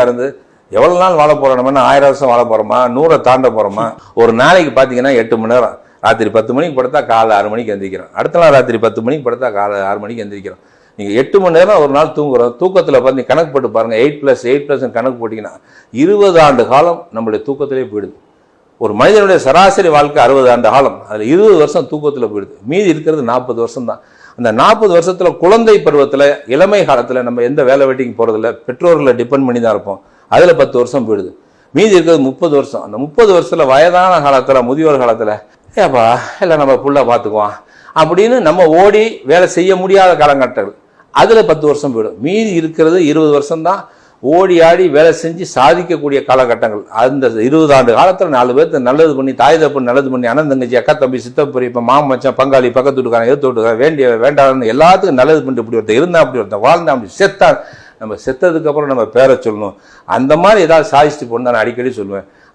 இருந்து எவ்வளோ நாள் வாழ போகிறோம், நம்ம 1000 வருஷம் வாழ போகிறோமா, 100 தாண்ட போகிறோமா? ஒரு நாளைக்கு பார்த்தீங்கன்னா 8 மணி நேரம். ராத்திரி 10 மணிக்கு படுத்தா காலை 6 மணிக்கு எந்திரிக்கிறோம். அடுத்த நாள் ராத்திரி 10 மணிக்கு படுத்தா காலை 6 மணிக்கு எந்திரிக்கிறோம். நீங்கள் 8 மணி நேரம் ஒரு நாள் தூங்குறோம். தூக்கத்தில் பார்த்து நீங்கள் கணக்கு போட்டு பாருங்கள். 8+8+ கணக்கு போட்டிங்கன்னா 20 ஆண்டு காலம் நம்மளுடைய தூக்கத்திலே போயிடுது. ஒரு மனிதனுடைய சராசரி வாழ்க்கை 60 ஆண்டு காலம், அதில் 20 வருஷம் தூக்கத்தில் போயிடுது. மீதி இருக்கிறது 40 வருஷம் தான். அந்த 40 வருஷத்தில் குழந்தை பருவத்தில், இளமை காலத்தில் நம்ம எந்த வேலை வெட்டிக்கு போகிறதில்ல, பெற்றோர்களை டிபெண்ட் பண்ணி தான் இருப்போம். அதில் 10 வருஷம் போயிடுது. மீதி இருக்கிறது 30 வருஷம். அந்த 30 வருஷத்தில் வயதான காலத்தில், முதியோர் காலத்தில் ஏப்பா இல்லை நம்ம புள்ள பார்த்துக்குவோம் அப்படின்னு நம்ம ஓடி வேலை செய்ய முடியாத காலகட்டங்கள், அதில் 10 வருஷம் போயிடும். மீதி இருக்கிறது 20 வருஷம்தான் ஓடி ஆடி வேலை செஞ்சு சாதிக்கக்கூடிய காலகட்டங்கள். அந்த 20 ஆண்டு காலத்தில் 4 பேருக்கு நல்லது பண்ணி, தாய் தப்பு நல்லது பண்ணி, அண்ணன் தங்கச்சி, அக்கா தம்பி, சித்தப்பரி, இப்போ மாமன் மச்சான், பங்காளி, பக்கத்து வீட்டுக்காரன், எதிர்த்து வீட்டுக்காரன், வேண்டிய வேண்டாம்னு எல்லாத்துக்கும் நல்லது பண்ணிட்டு இப்படி ஒருத்தர் இருந்தால், அப்படி ஒருத்தர் வாழ்ந்தா, அப்படி செத்தான். நம்ம செத்ததுக்கப்புறம் நம்ம பேரை சொல்லணும். அந்த மாதிரி ஏதாவது சாதிச்சுட்டு போகணும் நான் அடிக்கடி சொல்லுவேன்.